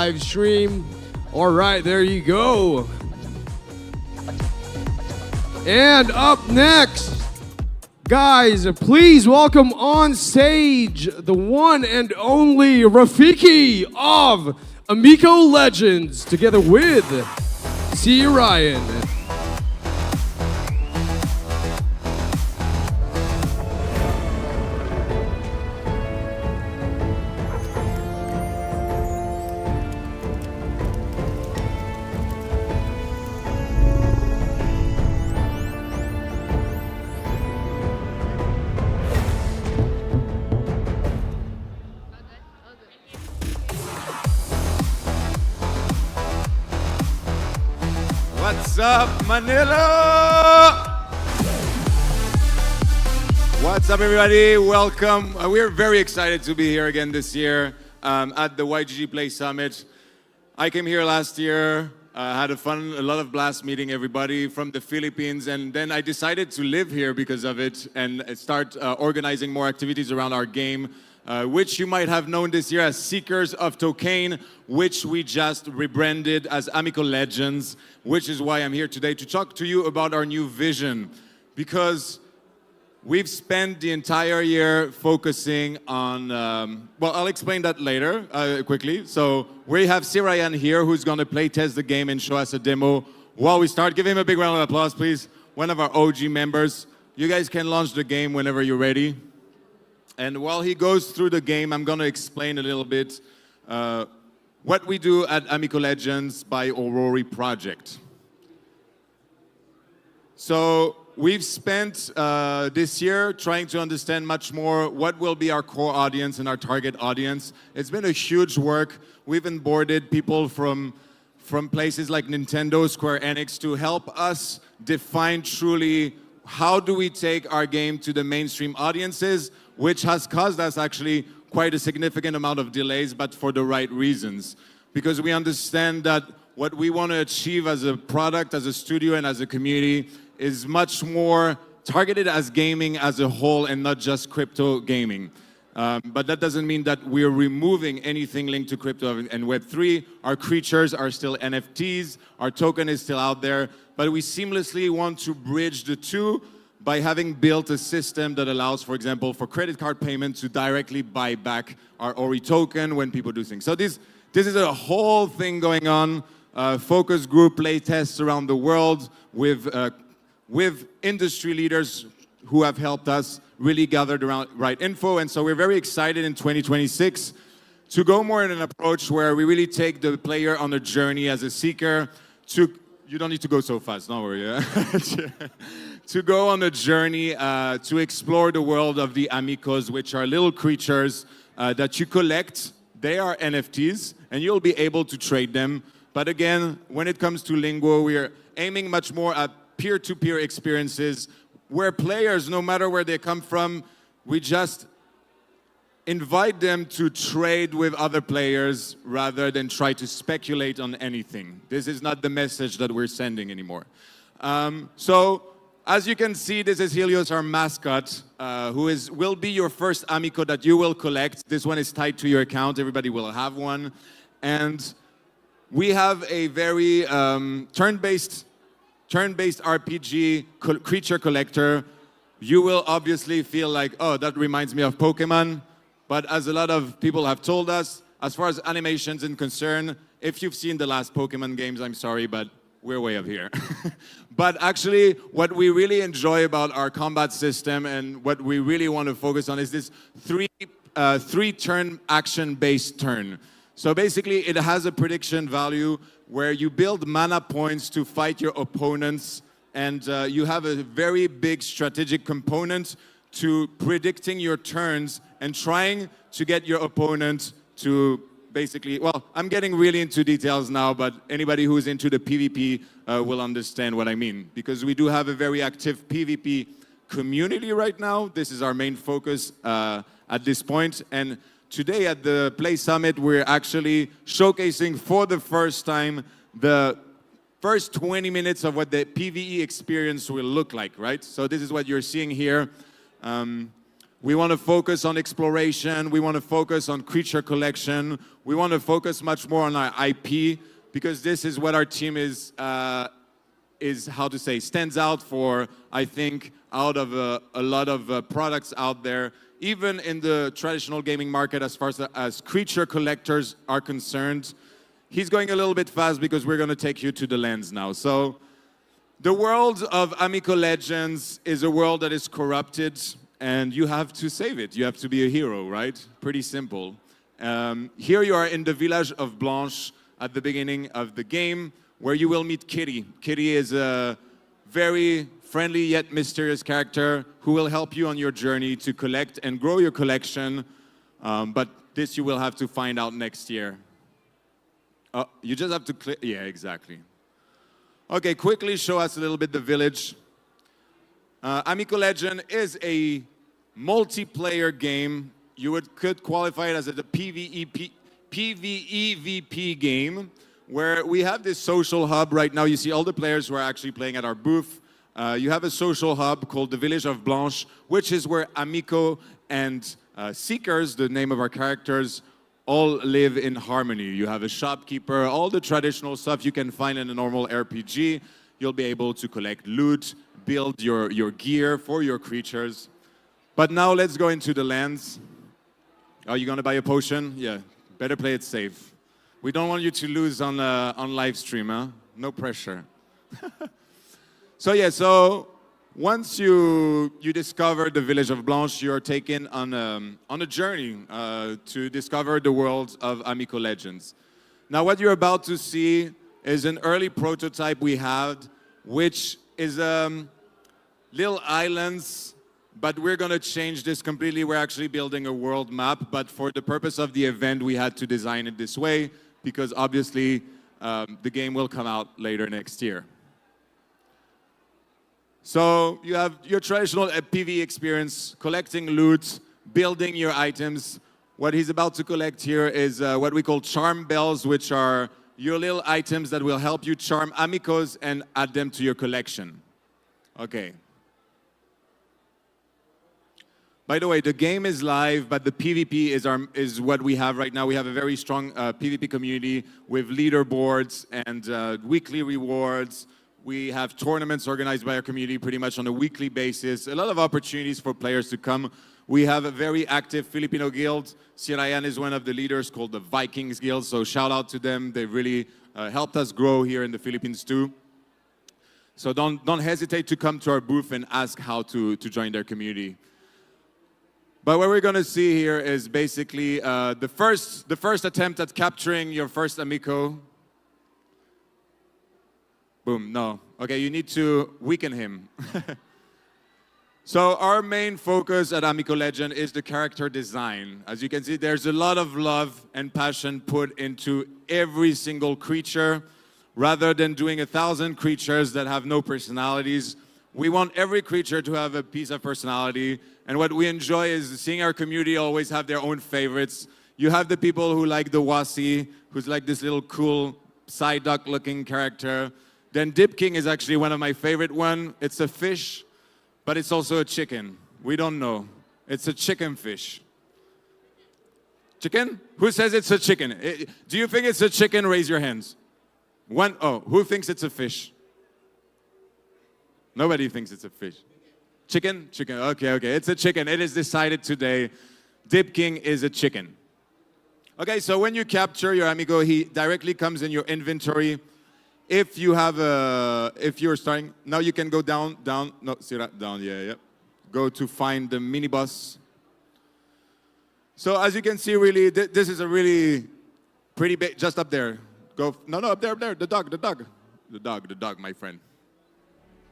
live stream. All right, there you go. And up next, guys, please welcome on stage the one and only Rafikey of Amiko Legends, together with C. Ryan. What's up, Manila? What's up, everybody? Welcome. We're very excited to be here again this year at the YGG Play Summit. I came here last year, had a lot of blast meeting everybody from the Philippines, and then I decided to live here because of it and start organizing more activities around our game, which you might have known this year as Seekers of Tokane, which we just rebranded as Amiko Legends, which is why I'm here today to talk to you about our new vision. Because we've spent the entire year focusing on, well, I'll explain that later, quickly. So we have Sirayan here who's gonna play test the game and show us a demo while we start. Give him a big round of applause, please. One of our OG members. You guys can launch the game whenever you're ready. And while he goes through the game, I'm gonna explain a little bit what we do at Amiko Legends by Aurory Project. So we've spent this year trying to understand much more what will be our core audience and our target audience. It's been a huge work. We've onboarded people from places like Nintendo, Square Enix to help us define truly how do we take our game to the mainstream audiences, which has caused us actually quite a significant amount of delays, but for the right reasons. Because we understand that what we want to achieve as a product, as a studio, and as a community is much more targeted as gaming as a whole and not just crypto gaming. But that doesn't mean that we're removing anything linked to crypto and Web3. Our creatures are still NFTs, our token is still out there, but we seamlessly want to bridge the two by having built a system that allows, for example, for credit card payments to directly buy back our Aurory token when people do things. So this is a whole thing going on, focus group play tests around the world with industry leaders who have helped us really gather the right info. And so we're very excited in 2026 to go more in an approach where we really take the player on a journey as a seeker to, you don't need to go so fast, don't worry. Yeah? To go on a journey to explore the world of the Amigos, which are little creatures that you collect. They are NFTs, and you'll be able to trade them. But again, when it comes to Linguo, we are aiming much more at peer-to-peer experiences where players, no matter where they come from, we just invite them to trade with other players rather than try to speculate on anything. This is not the message that we're sending anymore. So, as you can see, this is Helios, our mascot, who will be your first Amiko that you will collect. This one is tied to your account. Everybody will have one. And we have a very turn-based RPG creature collector. You will obviously feel like, oh, that reminds me of Pokemon. But as a lot of people have told us, as far as animations are concerned, if you've seen the last Pokemon games, I'm sorry, but we're way up here. But actually, what we really enjoy about our combat system and what we really want to focus on is this three-turn action-based turn. So basically, it has a prediction value where you build mana points to fight your opponents, and you have a very big strategic component to predicting your turns and trying to get your opponent to basically, well, I'm getting really into details now, but anybody who's into the PvP will understand what I mean. Because we do have a very active PvP community right now. This is our main focus at this point. And today at the Play Summit, we're actually showcasing for the first time the first 20 minutes of what the PvE experience will look like, right? So this is what you're seeing here. We want to focus on exploration. We want to focus on creature collection. We want to focus much more on our IP because this is what our team is how to say, stands out for, I think, out of a lot of products out there, even in the traditional gaming market as far as creature collectors are concerned. He's going a little bit fast because we're going to take you to the lands now. So the world of Amiko Legends is a world that is corrupted, and you have to save it. You have to be a hero, right? Pretty simple. Here you are in the village of Blanche at the beginning of the game, where you will meet Kitty. Kitty is a very friendly yet mysterious character who will help you on your journey to collect and grow your collection. But this you will have to find out next year. You just have to click. Yeah, exactly. Okay, quickly show us a little bit the village. Amiko Legend is a multiplayer game. You could qualify it as a PvEVP game, where we have this social hub right now. You see all the players who are actually playing at our booth. You have a social hub called the Village of Blanche, which is where Amiko and Seekers, the name of our characters, all live in harmony. You have a shopkeeper, all the traditional stuff you can find in a normal RPG. You'll be able to collect loot, build your gear for your creatures. But now let's go into the lands. Are you gonna buy a potion? Yeah, better play it safe. We don't want you to lose on live stream, huh? No pressure. So once you discover the village of Blanche, you're taken on a journey to discover the world of Amiko Legends. Now what you're about to see is an early prototype we had, which is little islands, but we're gonna change this completely. We're actually building a world map, but for the purpose of the event, we had to design it this way, because obviously the game will come out later next year. So you have your traditional PvE experience, collecting loot, building your items. What he's about to collect here is what we call charm bells, which are your little items that will help you charm Amikos and add them to your collection. Okay. By the way, the game is live, but the PvP is what we have right now. We have a very strong PvP community with leaderboards and weekly rewards. We have tournaments organized by our community pretty much on a weekly basis. A lot of opportunities for players to come. We have a very active Filipino guild. Sirayan is one of the leaders, called the Vikings Guild, so shout out to them. They really helped us grow here in the Philippines too. So don't hesitate to come to our booth and ask how to join their community. But what we're going to see here is basically the first attempt at capturing your first Amiko. Boom, no. Okay, you need to weaken him. So our main focus at Amiko Legend is the character design. As you can see, there's a lot of love and passion put into every single creature. Rather than doing 1,000 creatures that have no personalities, we want every creature to have a piece of personality. And what we enjoy is seeing our community always have their own favorites. You have the people who like the Wasi, who's like this little cool Psyduck looking character. Then Dip King is actually one of my favorite one. It's a fish, but it's also a chicken. We don't know. It's a chicken fish. Chicken? Who says it's a chicken? Do you think it's a chicken? Raise your hands. One. Oh, who thinks it's a fish? Nobody thinks it's a fish. Chicken? Chicken. Okay. It's a chicken. It is decided today. Dip King is a chicken. Okay, so when you capture your Amigo, he directly comes in your inventory. If you're starting, now you can go down, no, see that, down, yeah. Go to find the mini boss. So as you can see, really, this is a really pretty big, just up there. Go, no, up there, the dog, my friend.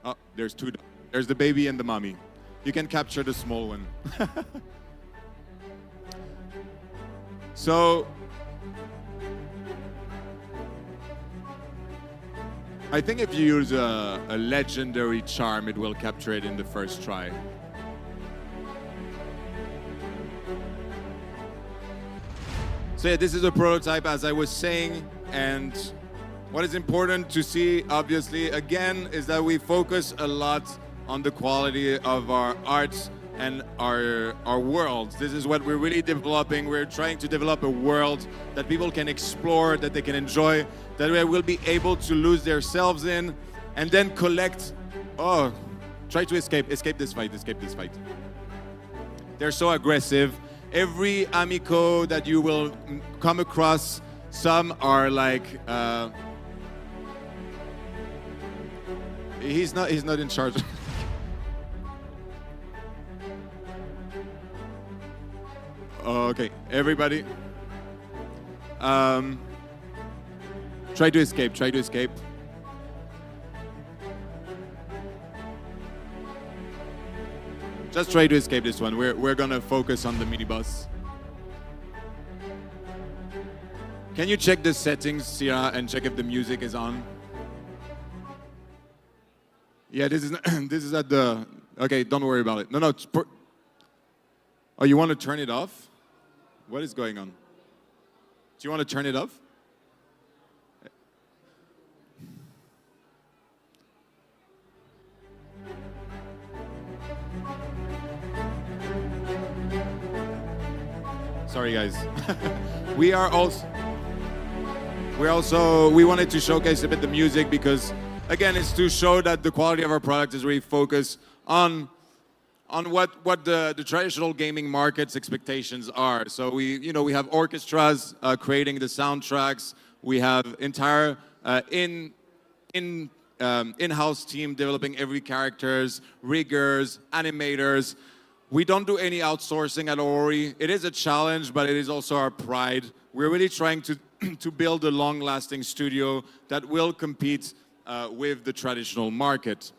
Oh, there's two dogs. There's the baby and the mommy. You can capture the small one. So, I think if you use a legendary charm, it will capture it in the first try. So yeah, this is a prototype, as I was saying, and what is important to see, obviously, again, is that we focus a lot on the quality of our art, and our worlds. This is what we're really developing. We're trying to develop a world that people can explore, that they can enjoy, that they will be able to lose themselves in, and then collect. Oh, try to escape this fight, escape this fight. They're so aggressive. Every Amiko that you will come across, some are like, he's not in charge. Okay, everybody. Try to escape, try to escape. Just try to escape this one. We're gonna focus on the mini boss. Can you check the settings, Sierra, and check if the music is on? Yeah, this is this is at the. Okay, don't worry about it. No. Oh, you want to turn it off? What is going on? Do you want to turn it off? Sorry, guys. we wanted to showcase a bit the music because, again, it's to show that the quality of our product is really focused on what the traditional gaming market's expectations are. So we have orchestras creating the soundtracks. We have entire in-house team developing every characters, riggers, animators. We don't do any outsourcing at Aurory. It is a challenge, but it is also our pride. We're really trying to build a long-lasting studio that will compete with the traditional market.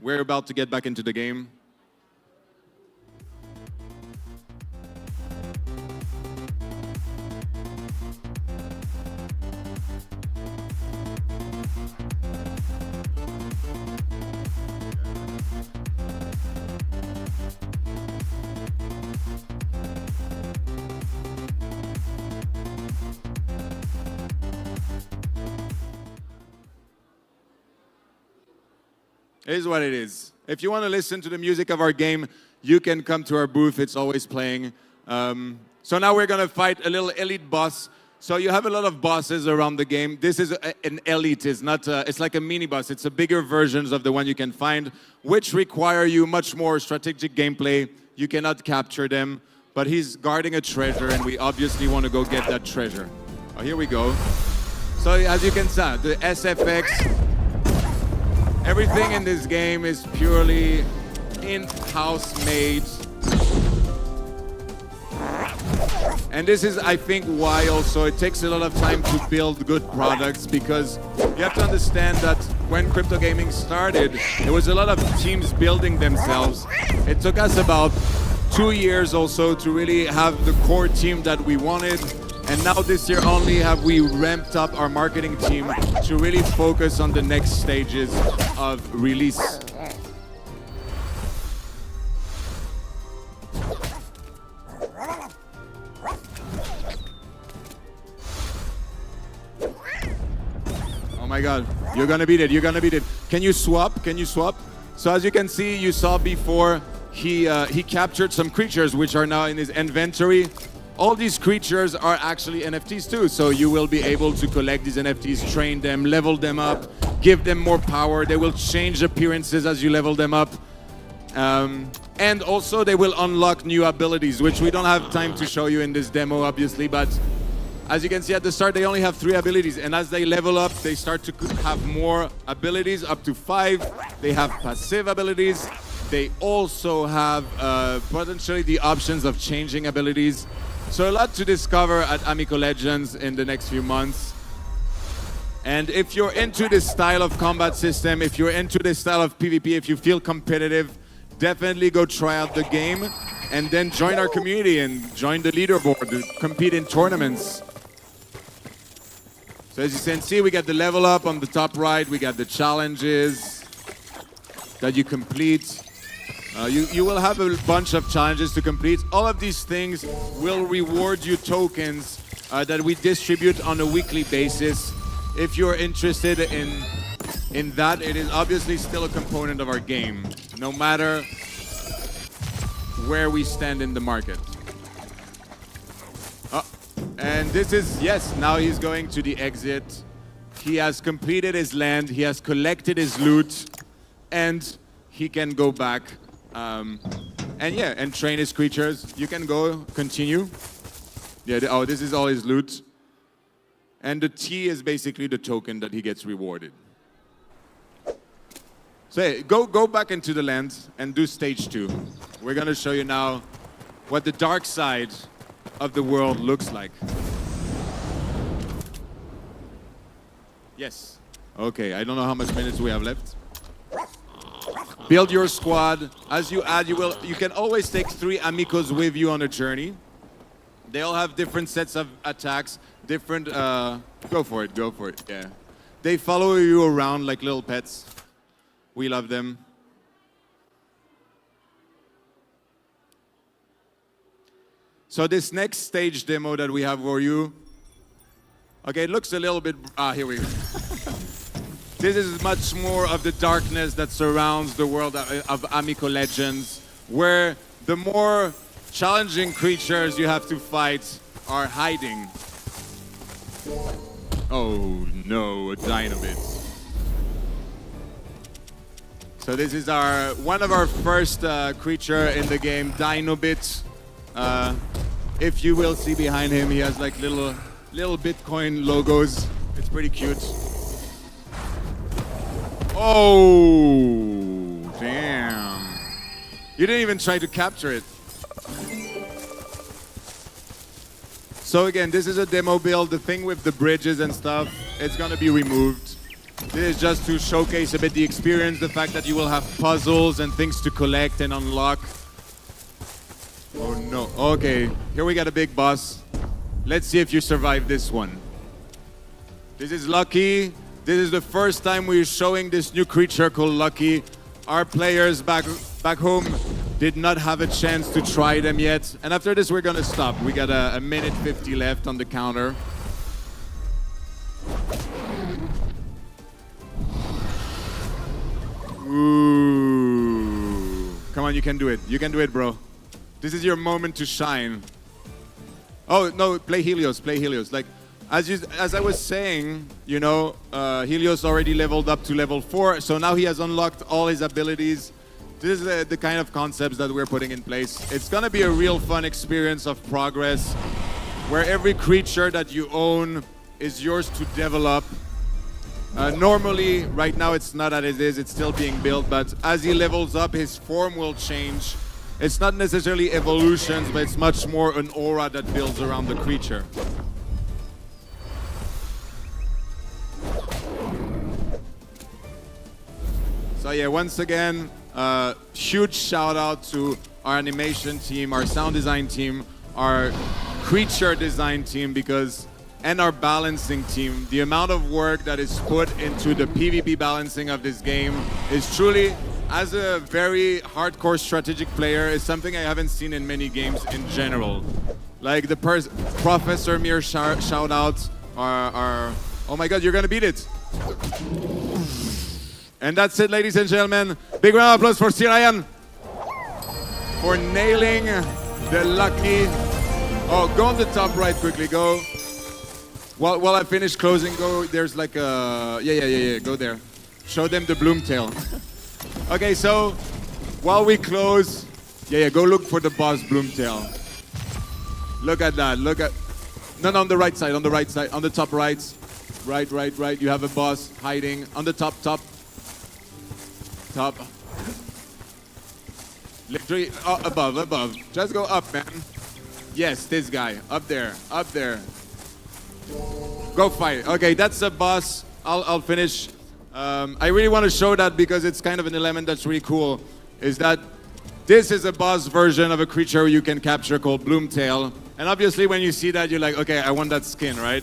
We're about to get back into the game. It is what it is. If you want to listen to the music of our game, you can come to our booth. It's always playing. So now we're going to fight a little elite boss. So you have a lot of bosses around the game. This is an elite. It's not. It's like a mini boss. It's a bigger versions of the one you can find, which require you much more strategic gameplay. You cannot capture them. But he's guarding a treasure, and we obviously want to go get that treasure. Oh, here we go. So as you can see, the SFX. Everything in this game is purely in-house made. And this is, I think, why also it takes a lot of time to build good products, because you have to understand that when crypto gaming started, there was a lot of teams building themselves. It took us about 2 years also to really have the core team that we wanted. And now this year only have we ramped up our marketing team to really focus on the next stages of release. Oh my God, you're gonna beat it, you're gonna beat it. Can you swap, can you swap? So as you can see, you saw before, he captured some creatures which are now in his inventory. All these creatures are actually NFTs too, so you will be able to collect these NFTs, train them, level them up, give them more power. They will change appearances as you level them up. And also they will unlock new abilities, which we don't have time to show you in this demo, obviously, but as you can see at the start, they only have 3 abilities, and as they level up, they start to have more abilities, up to 5. They have passive abilities. They also have potentially the options of changing abilities. So a lot to discover at Amiko Legends in the next few months. And if you're into this style of combat system, if you're into this style of PvP, if you feel competitive, definitely go try out the game and then join our community and join the leaderboard, compete in tournaments. So as you can see, we got the level up on the top right, we got the challenges that you complete. You will have a bunch of challenges to complete. All of these things will reward you tokens that we distribute on a weekly basis. If you're interested in that, it is obviously still a component of our game. No matter where we stand in the market. And this is, yes, now he's going to the exit. He has completed his land, he has collected his loot, and he can go back and train his creatures. You can go, continue. Yeah, this is all his loot. And the T is basically the token that he gets rewarded. So hey, go back into the land and do stage 2. We're gonna show you now what the dark side of the world looks like. Yes. Okay, I don't know how much minutes we have left. Build your squad. As you add, you can always take 3 Amikos with you on a journey. They all have different sets of attacks, different, go for it, yeah. They follow you around like little pets. We love them. So this next stage demo that we have for you, okay, it looks a little bit, here we go. This is much more of the darkness that surrounds the world of Amiko Legends, where the more challenging creatures you have to fight are hiding. Oh no, a Dynamite. So this is one of our first creature in the game, Dynamite. If you will see behind him, he has like little Bitcoin logos. It's pretty cute. Oh, damn. You didn't even try to capture it. So again, this is a demo build. The thing with the bridges and stuff, it's gonna be removed. This is just to showcase a bit the experience, the fact that you will have puzzles and things to collect and unlock. Oh no, okay, here we got a big boss. Let's see if you survive this one. This is Lucky. This is the first time we're showing this new creature called Lucky. Our players back home did not have a chance to try them yet. And after this, we're gonna stop. We got a minute 50 left on the counter. Ooh. Come on, you can do it. You can do it, bro. This is your moment to shine. Oh, no, play Helios, play Helios. Like, as I was saying, you know, Helios already leveled up to level 4, so now he has unlocked all his abilities. This is the kind of concepts that we're putting in place. It's gonna be a real fun experience of progress, where every creature that you own is yours to develop. Normally, right now it's not as it is, it's still being built, but as he levels up, his form will change. It's not necessarily evolutions, but it's much more an aura that builds around the creature. So yeah, once again, huge shout out to our animation team, our sound design team, our creature design team, and our balancing team. The amount of work that is put into the PvP balancing of this game is truly, as a very hardcore strategic player, is something I haven't seen in many games in general. Like the Professor Mir shout out, oh my god, you're gonna beat it. And that's it, ladies and gentlemen. Big round of applause for Sirayan for nailing the Lucky. Oh, go on the top right quickly, go. While I finish closing, go, there's like a, yeah, go there. Show them the Bloomtail. Okay, so while we close, go look for the boss Bloomtail. Look at that, no, on the right side, on the top right. Right, you have a boss hiding on the top. Literally, above. Just go up, man. Yes, this guy, up there. Go fight. Okay, that's a boss. I'll finish. I really want to show that because it's kind of an element that's really cool, is that this is a boss version of a creature you can capture called Bloomtail. And obviously when you see that, you're like, okay, I want that skin, right?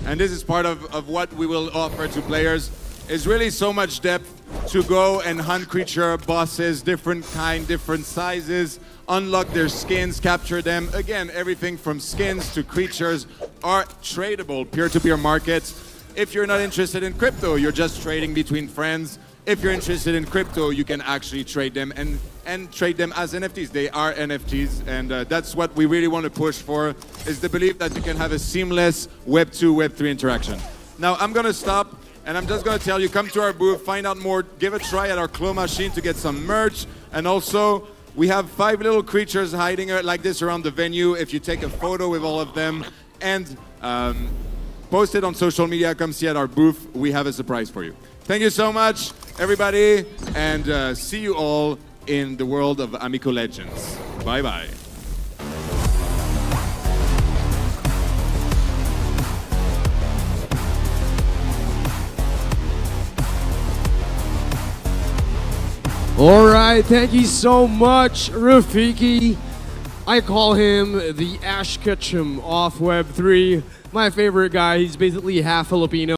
And this is part of what we will offer to players. It's really so much depth to go and hunt creature bosses, different kind, different sizes, unlock their skins, capture them. Again, everything from skins to creatures are tradable, peer-to-peer markets. If you're not interested in crypto, you're just trading between friends, if you're interested in crypto, you can actually trade them and trade them as NFTs. They are NFTs, and that's what we really want to push for, is the belief that you can have a seamless Web 2, Web 3 interaction. Now, I'm going to stop, and I'm just going to tell you, come to our booth, find out more, give a try at our claw machine to get some merch, and also, we have 5 little creatures hiding like this around the venue. If you take a photo with all of them and post it on social media, come see at our booth, we have a surprise for you. Thank you so much, everybody, and see you all in the world of Amiko Legends. Bye-bye. All right, thank you so much, Rafikey. I call him the Ash Ketchum off Web3. My favorite guy. He's basically half Filipino.